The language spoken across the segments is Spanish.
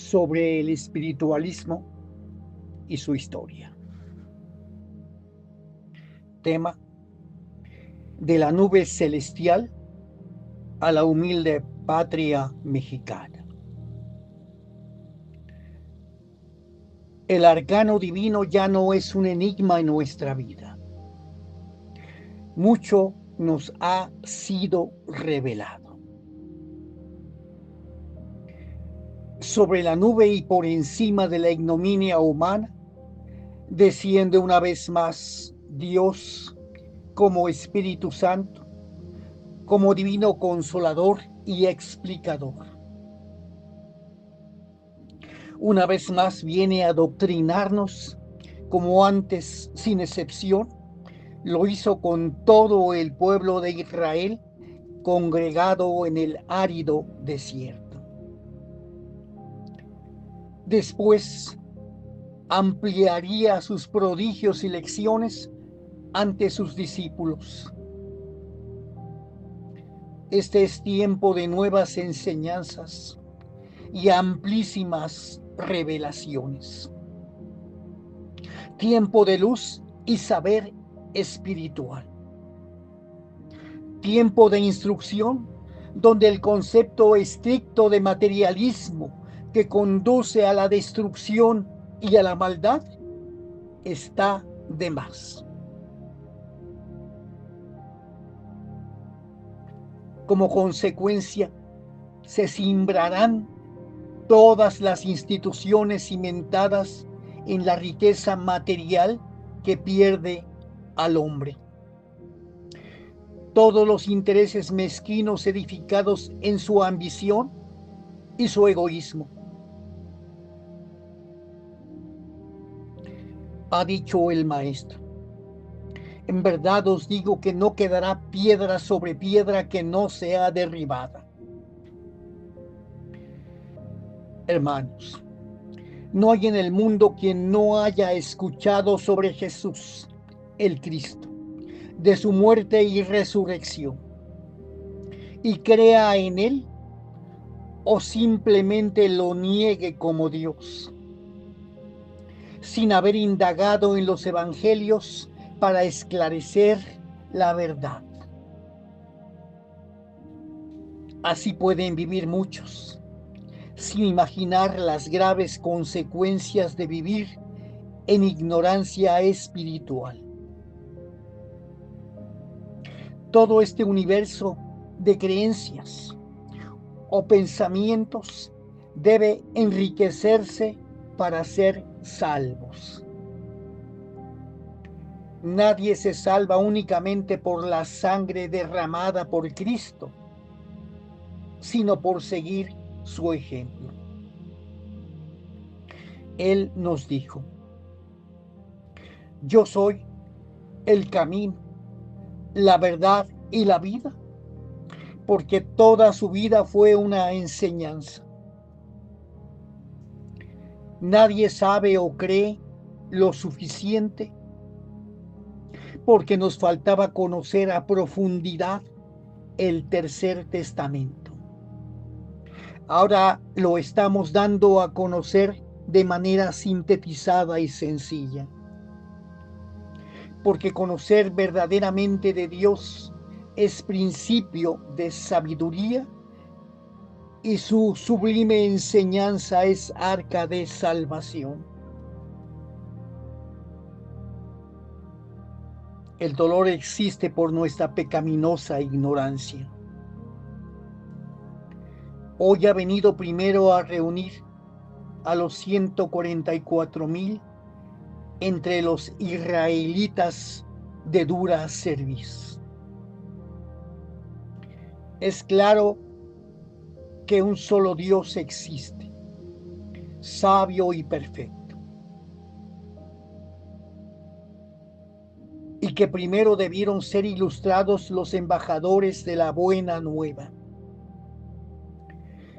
sobre el espiritualismo y su historia. Tema: de la nube celestial a la humilde patria mexicana. El arcano divino ya no es un enigma en nuestra vida. Mucho nos ha sido revelado. Sobre la nube y por encima de la ignominia humana, desciende una vez más Dios como Espíritu Santo, como divino consolador y explicador. Una vez más viene a adoctrinarnos, como antes, sin excepción, lo hizo con todo el pueblo de Israel congregado en el árido desierto. Después ampliaría sus prodigios y lecciones ante sus discípulos. Este es tiempo de nuevas enseñanzas y amplísimas revelaciones. Tiempo de luz y saber espiritual. Tiempo de instrucción donde el concepto estricto de materialismo que conduce a la destrucción y a la maldad está de más. Como consecuencia, se cimbrarán todas las instituciones cimentadas en la riqueza material que pierde al hombre. Todos los intereses mezquinos edificados en su ambición y su egoísmo. Ha dicho el Maestro: en verdad os digo que no quedará piedra sobre piedra que no sea derribada. Hermanos, no hay en el mundo quien no haya escuchado sobre Jesús, el Cristo, de su muerte y resurrección, y crea en él o simplemente lo niegue como Dios, sin haber indagado en los evangelios para esclarecer la verdad. Así pueden vivir muchos, sin imaginar las graves consecuencias de vivir en ignorancia espiritual. Todo este universo de creencias o pensamientos debe enriquecerse para ser salvos. Nadie se salva únicamente por la sangre derramada por Cristo, sino por seguir su ejemplo. Él nos dijo: yo soy el camino, la verdad y la vida, porque toda su vida fue una enseñanza. Nadie sabe o cree lo suficiente porque nos faltaba conocer a profundidad el tercer testamento. Ahora lo estamos dando a conocer de manera sintetizada y sencilla. Porque conocer verdaderamente de Dios es principio de sabiduría y su sublime enseñanza es arca de salvación. El dolor existe por nuestra pecaminosa ignorancia. Hoy ha venido primero a reunir a los 144,000 entre los israelitas de dura cerviz. Es claro que un solo Dios existe, sabio y perfecto, y que primero debieron ser ilustrados los embajadores de la buena nueva,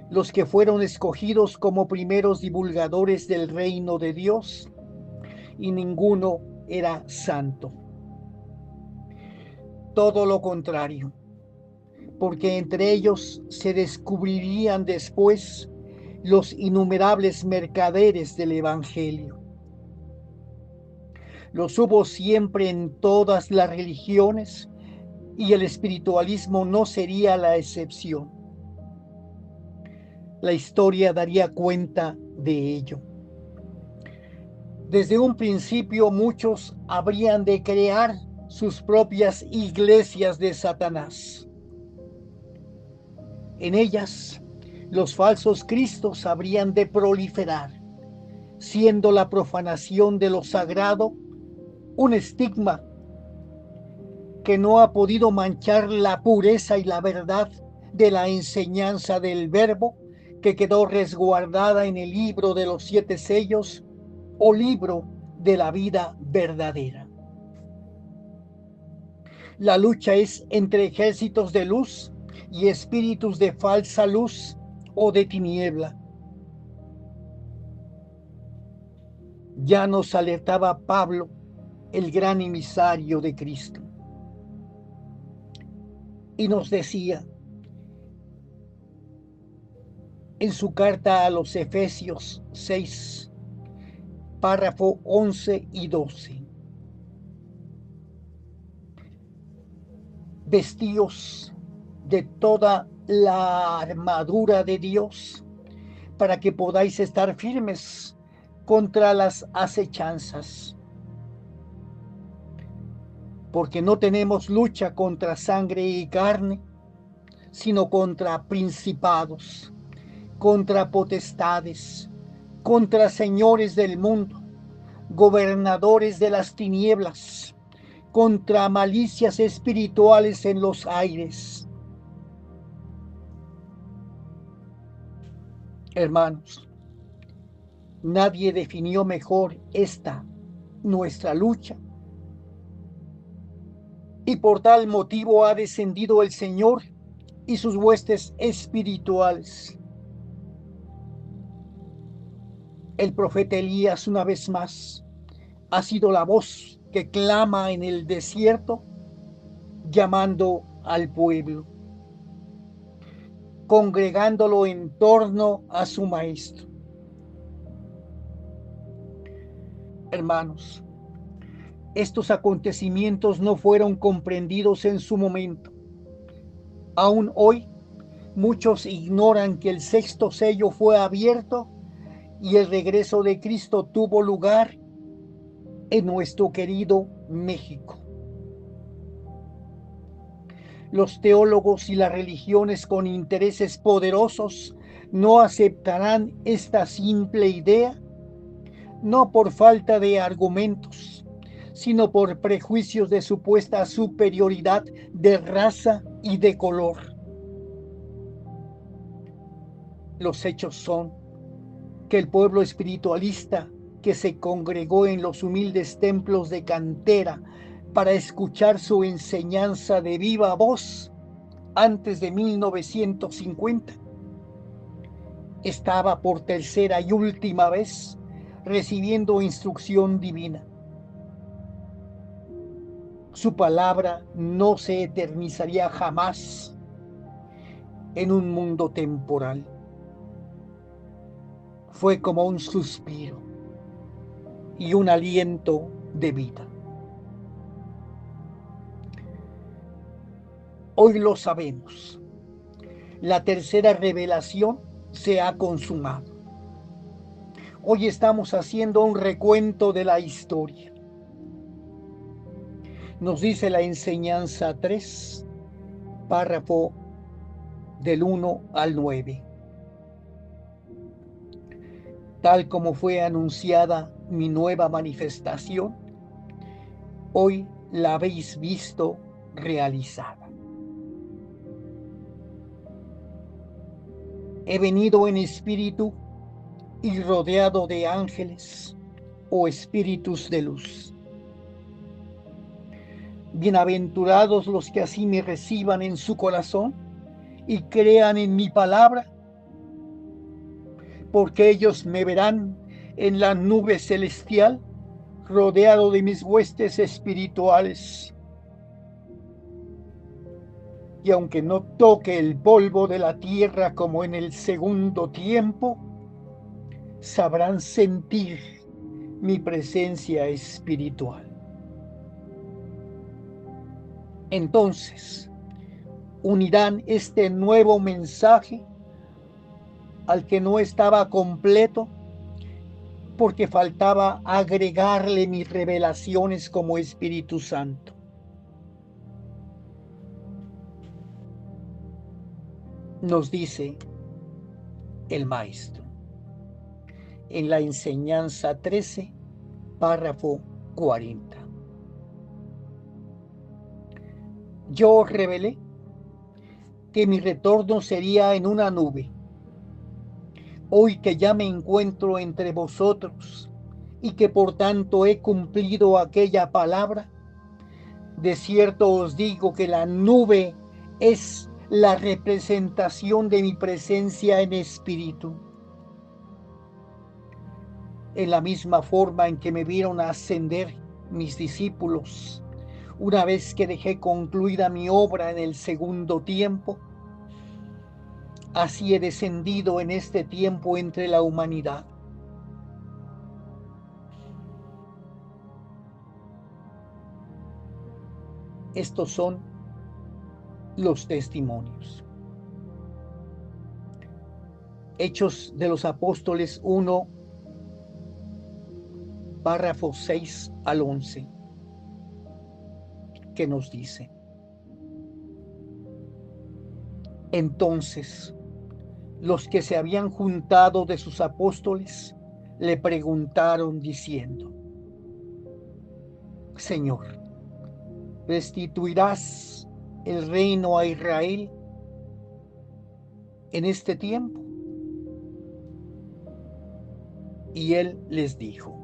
los que fueron escogidos como primeros divulgadores del reino de Dios, y ninguno era santo. Todo lo contrario, porque entre ellos se descubrirían después los innumerables mercaderes del Evangelio. Los hubo siempre en todas las religiones y el espiritualismo no sería la excepción. La historia daría cuenta de ello. Desde un principio muchos habrían de crear sus propias iglesias de Satanás. En ellas, los falsos cristos habrían de proliferar, siendo la profanación de lo sagrado un estigma que no ha podido manchar la pureza y la verdad de la enseñanza del Verbo que quedó resguardada en el libro de los 7 sellos o libro de la vida verdadera. La lucha es entre ejércitos de luz y espíritus de falsa luz o de tiniebla. Ya nos alertaba Pablo, el gran emisario de Cristo, y nos decía en su carta a los Efesios 6, párrafo 11 y 12. Vestíos de toda la armadura de Dios para que podáis estar firmes contra las acechanzas. Porque no tenemos lucha contra sangre y carne, sino contra principados, contra potestades, contra señores del mundo, gobernadores de las tinieblas, contra malicias espirituales en los aires. Hermanos, nadie definió mejor esta nuestra lucha, y por tal motivo ha descendido el Señor y sus huestes espirituales. El profeta Elías, una vez más, ha sido la voz que clama en el desierto, llamando al pueblo, congregándolo en torno a su maestro. Hermanos, estos acontecimientos no fueron comprendidos en su momento. Aún hoy, muchos ignoran que el 6º sello fue abierto y el regreso de Cristo tuvo lugar en nuestro querido México. Los teólogos y las religiones con intereses poderosos no aceptarán esta simple idea, no por falta de argumentos, sino por prejuicios de supuesta superioridad de raza y de color. Los hechos son que el pueblo espiritualista que se congregó en los humildes templos de cantera para escuchar su enseñanza de viva voz antes de 1950, estaba por tercera y última vez recibiendo instrucción divina. Su palabra no se eternizaría jamás en un mundo temporal. Fue como un suspiro y un aliento de vida. Hoy lo sabemos. La tercera revelación se ha consumado. Hoy estamos haciendo un recuento de la historia. Nos dice la enseñanza 3, párrafo del 1 al 9. Tal como fue anunciada mi nueva manifestación, hoy la habéis visto realizada. He venido en espíritu y rodeado de ángeles o espíritus de luz. Bienaventurados los que así me reciban en su corazón y crean en mi palabra, porque ellos me verán en la nube celestial, rodeado de mis huestes espirituales. Y aunque no toque el polvo de la tierra como en el segundo tiempo, sabrán sentir mi presencia espiritual. Entonces, unirán este nuevo mensaje al que no estaba completo porque faltaba agregarle mis revelaciones como Espíritu Santo. Nos dice el maestro en la enseñanza 13, párrafo 40. Yo revelé que mi retorno sería en una nube. Hoy que ya me encuentro entre vosotros y que por tanto he cumplido aquella palabra, de cierto os digo que la nube es la representación de mi presencia en espíritu. En la misma forma en que me vieron ascender mis discípulos, una vez que dejé concluida mi obra en el segundo tiempo, así he descendido en este tiempo entre la humanidad. Estos son los testimonios. Hechos de los Apóstoles 1, párrafos 6 al 11, que nos dice: Entonces, los que se habían juntado de sus apóstoles le preguntaron diciendo: Señor, ¿restituirás el reino a Israel en este tiempo? Y él les dijo: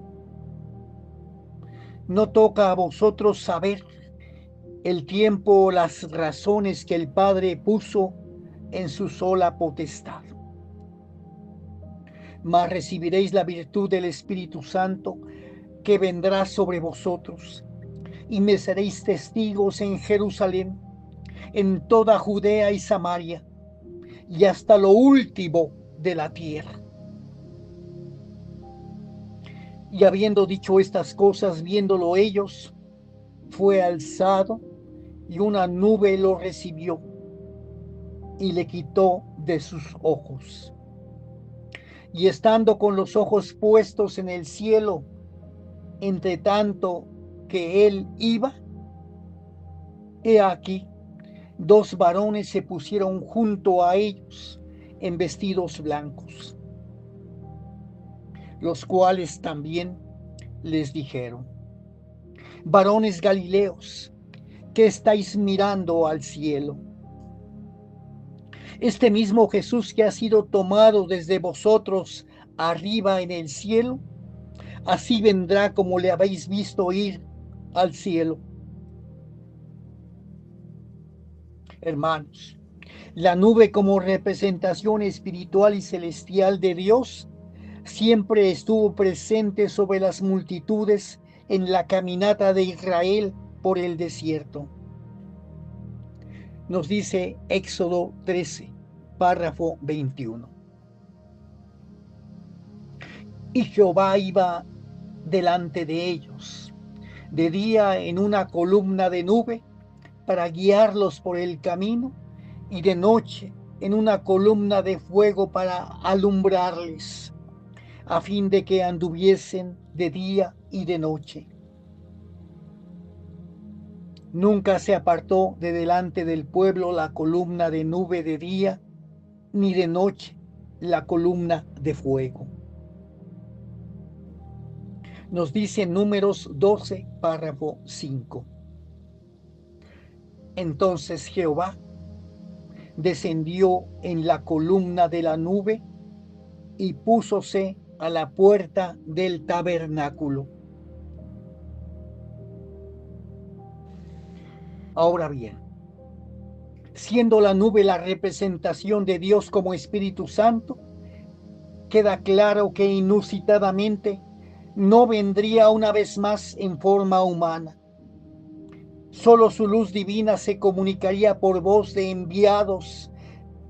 No toca a vosotros saber el tiempo o las razones que el Padre puso en su sola potestad. Mas recibiréis la virtud del Espíritu Santo que vendrá sobre vosotros, y me seréis testigos en Jerusalén, en toda Judea y Samaria, y hasta lo último de la tierra. Y habiendo dicho estas cosas, viéndolo ellos, fue alzado, y una nube lo recibió y le quitó de sus ojos. Y estando con los ojos puestos en el cielo, entre tanto que él iba, he aquí, dos varones se pusieron junto a ellos en vestidos blancos, los cuales también les dijeron: Varones Galileos, ¿qué estáis mirando al cielo? Este mismo Jesús que ha sido tomado desde vosotros arriba en el cielo, así vendrá como le habéis visto ir al cielo. Hermanos, la nube como representación espiritual y celestial de Dios siempre estuvo presente sobre las multitudes en la caminata de Israel por el desierto. Nos dice Éxodo 13, párrafo 21. Y Jehová iba delante de ellos, de día en una columna de nube para guiarlos por el camino, y de noche en una columna de fuego para alumbrarles, a fin de que anduviesen de día y de noche. Nunca se apartó de delante del pueblo la columna de nube de día, ni de noche la columna de fuego. Nos dice Números 12, párrafo 5. Entonces Jehová descendió en la columna de la nube y púsose a la puerta del tabernáculo. Ahora bien, siendo la nube la representación de Dios como Espíritu Santo, queda claro que inusitadamente no vendría una vez más en forma humana. Solo su luz divina se comunicaría por voz de enviados,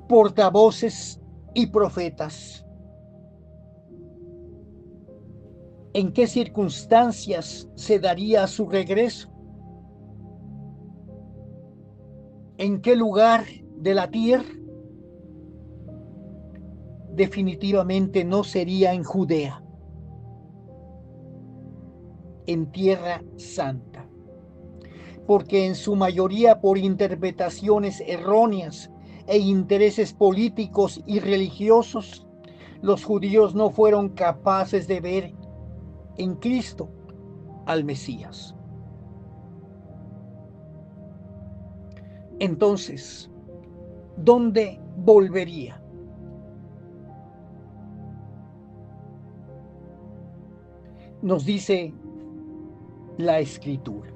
portavoces y profetas. ¿En qué circunstancias se daría su regreso? ¿En qué lugar de la tierra? Definitivamente no sería en Judea, en Tierra Santa, porque en su mayoría por interpretaciones erróneas e intereses políticos y religiosos, los judíos no fueron capaces de ver en Cristo al Mesías. Entonces, ¿dónde volvería? Nos dice la Escritura.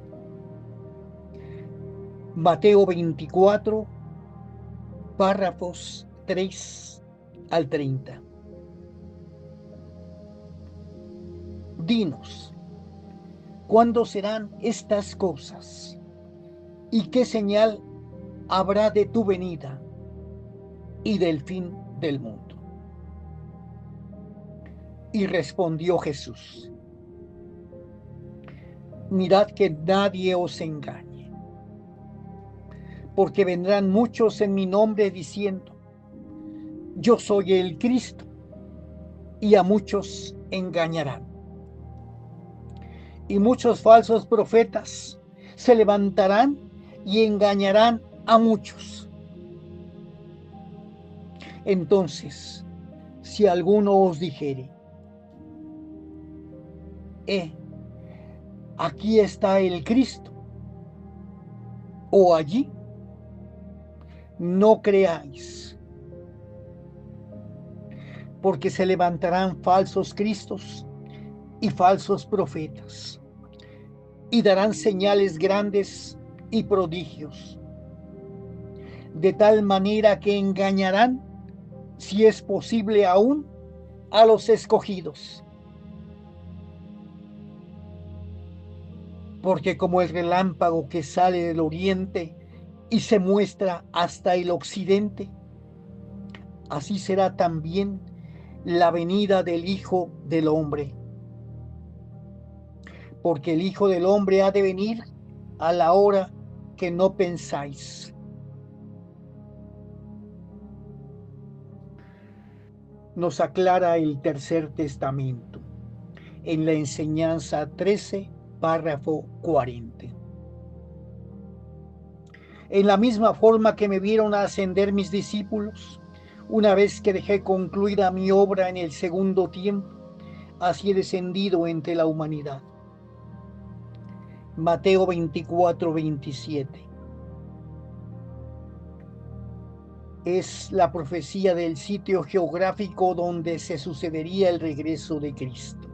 Mateo 24, párrafos 3 al 30. Dinos, ¿cuándo serán estas cosas? ¿Y qué señal habrá de tu venida y del fin del mundo? Y respondió Jesús: mirad que nadie os engañe, porque vendrán muchos en mi nombre diciendo: yo soy el Cristo, y a muchos engañarán. Y muchos falsos profetas se levantarán y engañarán a muchos. Entonces, si alguno os dijere: aquí está el Cristo, o allí, no creáis, porque se levantarán falsos cristos y falsos profetas, y darán señales grandes y prodigios, de tal manera que engañarán, si es posible aún, a los escogidos. Porque como el relámpago que sale del oriente y se muestra hasta el occidente, así será también la venida del Hijo del Hombre. Porque el Hijo del Hombre ha de venir a la hora que no pensáis. Nos aclara el Tercer Testamento en la enseñanza 13, párrafo 40. En la misma forma que me vieron ascender mis discípulos, una vez que dejé concluida mi obra en el segundo tiempo, así he descendido entre la humanidad. Mateo 24, 27. Es la profecía del sitio geográfico donde se sucedería el regreso de Cristo.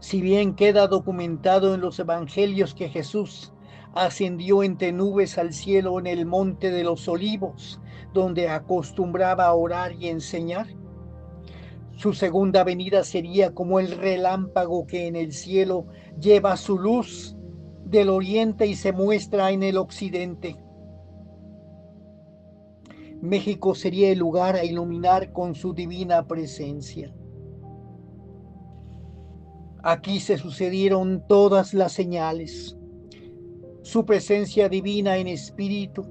Si bien queda documentado en los evangelios que Jesús ascendió entre nubes al cielo en el monte de los Olivos, donde acostumbraba a orar y enseñar, su segunda venida sería como el relámpago que en el cielo lleva su luz del oriente y se muestra en el occidente. México sería el lugar a iluminar con su divina presencia. Aquí se sucedieron todas las señales, su presencia divina en espíritu,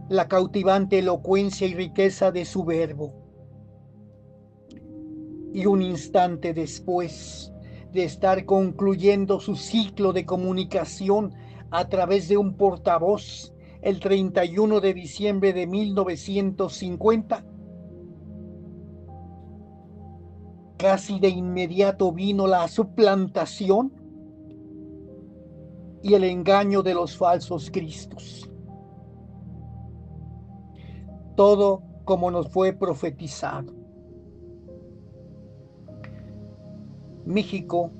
la cautivante elocuencia y riqueza de su verbo. Y un instante después de estar concluyendo su ciclo de comunicación a través de un portavoz, el 31 de diciembre de 1950, casi de inmediato vino la suplantación y el engaño de los falsos cristos. Todo como nos fue profetizado. México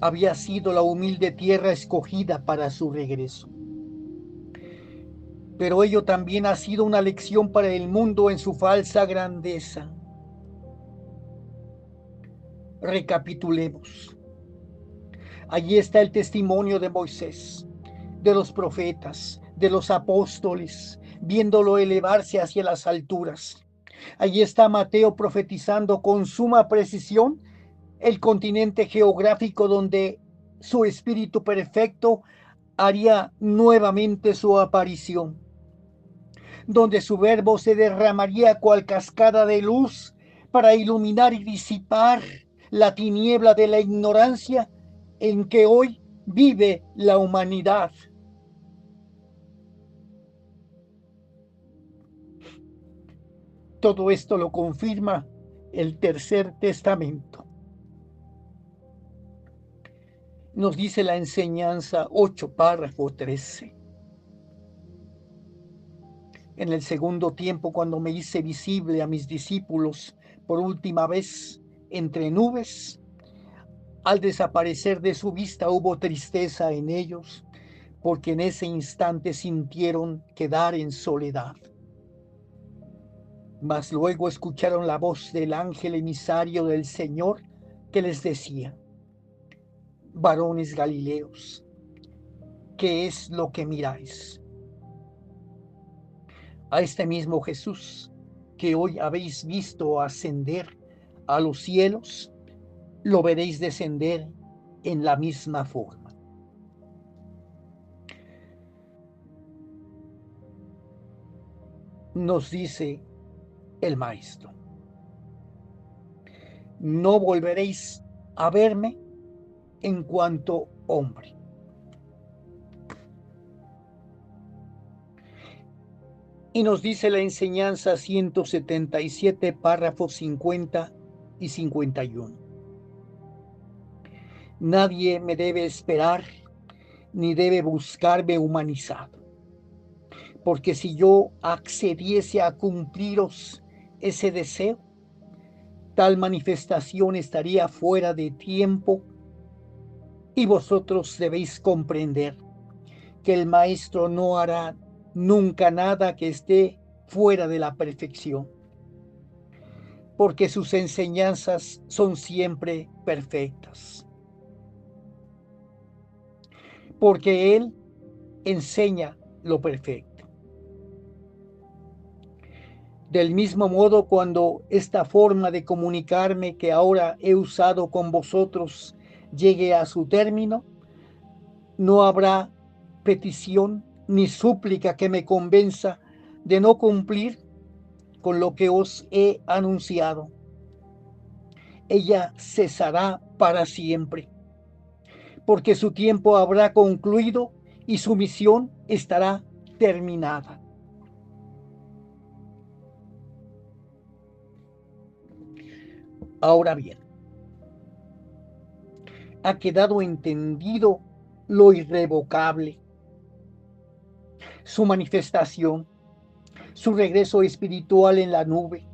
había sido la humilde tierra escogida para su regreso. Pero ello también ha sido una lección para el mundo en su falsa grandeza. Recapitulemos. Allí está el testimonio de Moisés, de los profetas, de los apóstoles, viéndolo elevarse hacia las alturas. Allí está Mateo profetizando con suma precisión el continente geográfico donde su Espíritu perfecto haría nuevamente su aparición, donde su verbo se derramaría cual cascada de luz para iluminar y disipar la tiniebla de la ignorancia en que hoy vive la humanidad. Todo esto lo confirma el Tercer Testamento. Nos dice la enseñanza 8, párrafo 13. En el segundo tiempo, cuando me hice visible a mis discípulos por última vez entre nubes, al desaparecer de su vista hubo tristeza en ellos, porque en ese instante sintieron quedar en soledad. Mas luego escucharon la voz del ángel emisario del Señor que les decía: varones Galileos, ¿qué es lo que miráis? A este mismo Jesús que hoy habéis visto ascender a los cielos, lo veréis descender en la misma forma. Nos dice el Maestro: no volveréis a verme en cuanto hombre. Y nos dice la enseñanza 177, párrafos 50 y 51. Nadie me debe esperar ni debe buscarme humanizado, porque si yo accediese a cumpliros ese deseo, tal manifestación estaría fuera de tiempo, y vosotros debéis comprender que el Maestro no hará nunca nada que esté fuera de la perfección, porque sus enseñanzas son siempre perfectas, porque Él enseña lo perfecto. Del mismo modo, cuando esta forma de comunicarme que ahora he usado con vosotros llegue a su término, no habrá petición ni súplica que me convenza de no cumplir con lo que os he anunciado. Ella cesará para siempre, porque su tiempo habrá concluido y su misión estará terminada. Ahora bien, ha quedado entendido lo irrevocable, su manifestación, su regreso espiritual en la nube,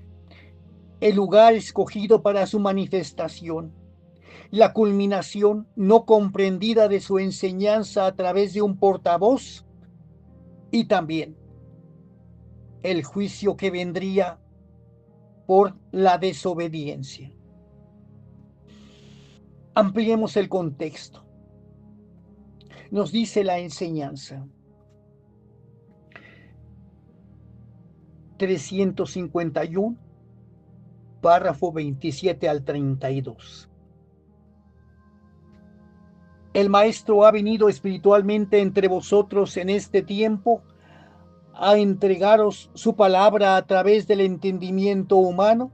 el lugar escogido para su manifestación, la culminación no comprendida de su enseñanza a través de un portavoz, y también el juicio que vendría por la desobediencia. Ampliemos el contexto. Nos dice la enseñanza 351, párrafo 27 al 32. El Maestro ha venido espiritualmente entre vosotros en este tiempo a entregaros su palabra a través del entendimiento humano,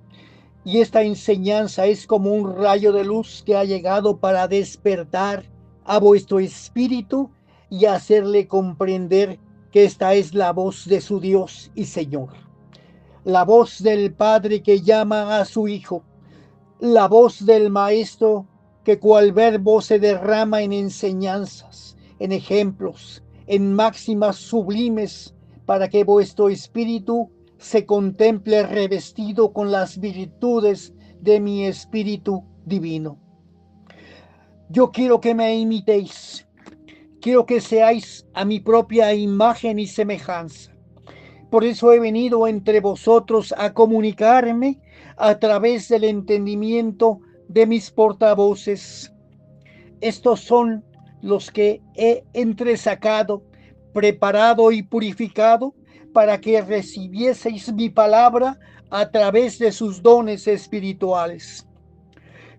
y esta enseñanza es como un rayo de luz que ha llegado para despertar a vuestro espíritu y hacerle comprender que esta es la voz de su Dios y Señor, la voz del Padre que llama a su Hijo, la voz del Maestro que cual verbo se derrama en enseñanzas, en ejemplos, en máximas sublimes, para que vuestro espíritu se contemple revestido con las virtudes de mi espíritu divino. Yo quiero que me imitéis, quiero que seáis a mi propia imagen y semejanza. Por eso he venido entre vosotros a comunicarme a través del entendimiento de mis portavoces. Estos son los que he entresacado, preparado y purificado para que recibieseis mi palabra a través de sus dones espirituales.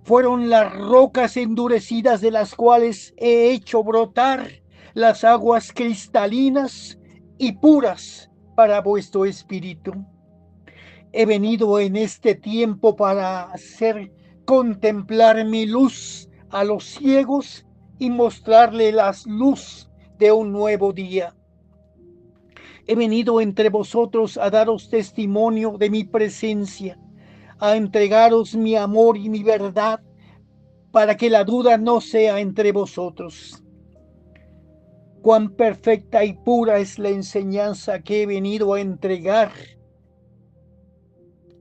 Fueron las rocas endurecidas de las cuales he hecho brotar las aguas cristalinas y puras para vuestro espíritu. He venido en este tiempo para hacer contemplar mi luz a los ciegos y mostrarle la luz de un nuevo día. He venido entre vosotros a daros testimonio de mi presencia, a entregaros mi amor y mi verdad, para que la duda no sea entre vosotros. Cuán perfecta y pura es la enseñanza que he venido a entregar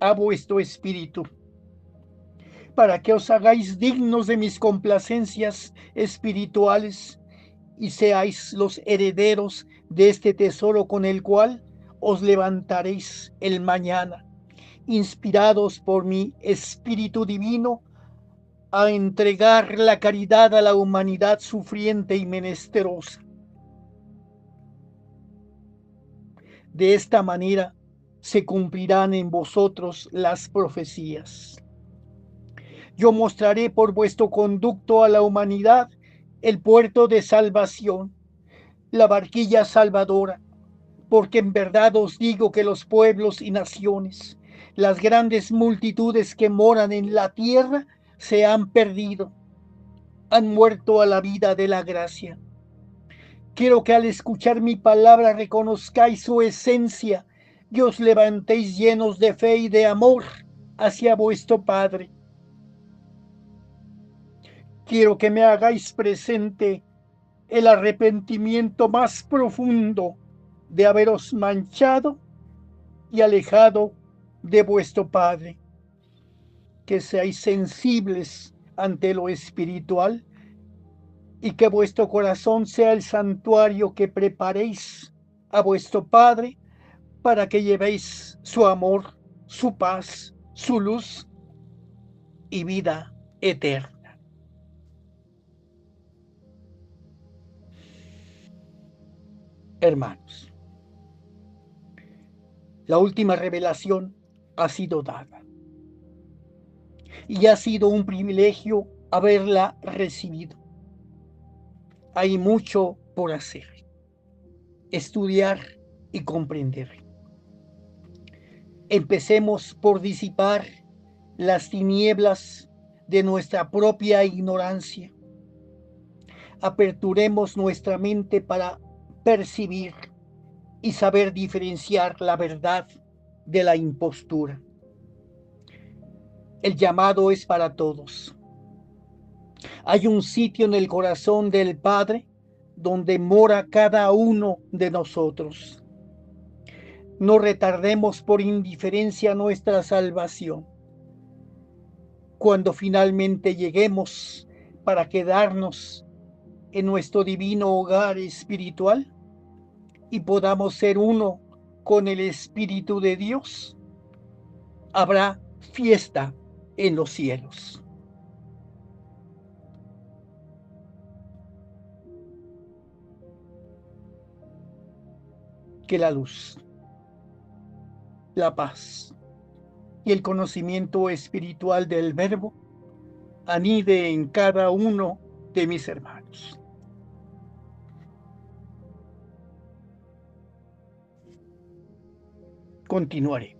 a vuestro espíritu, para que os hagáis dignos de mis complacencias espirituales y seáis los herederos de este tesoro con el cual os levantaréis el mañana, inspirados por mi Espíritu Divino, a entregar la caridad a la humanidad sufriente y menesterosa. De esta manera se cumplirán en vosotros las profecías. Yo mostraré por vuestro conducto a la humanidad el puerto de salvación, la barquilla salvadora, porque en verdad os digo que los pueblos y naciones, las grandes multitudes que moran en la tierra, se han perdido, han muerto a la vida de la gracia. Quiero que al escuchar mi palabra reconozcáis su esencia y os levantéis llenos de fe y de amor hacia vuestro Padre. Quiero que me hagáis presente el arrepentimiento más profundo de haberos manchado y alejado de vuestro Padre. Que seáis sensibles ante lo espiritual y que vuestro corazón sea el santuario que preparéis a vuestro Padre para que llevéis su amor, su paz, su luz y vida eterna. Hermanos, la última revelación ha sido dada y ha sido un privilegio haberla recibido. Hay mucho por hacer, estudiar y comprender. Empecemos por disipar las tinieblas de nuestra propia ignorancia. Aperturemos nuestra mente para percibir y saber diferenciar la verdad de la impostura. El llamado es para todos. Hay un sitio en el corazón del Padre donde mora cada uno de nosotros. No retardemos por indiferencia nuestra salvación. Cuando finalmente lleguemos para quedarnos en nuestro divino hogar espiritual y podamos ser uno con el Espíritu de Dios, habrá fiesta en los cielos. Que la luz, la paz y el conocimiento espiritual del Verbo anide en cada uno de mis hermanos. Continuaré.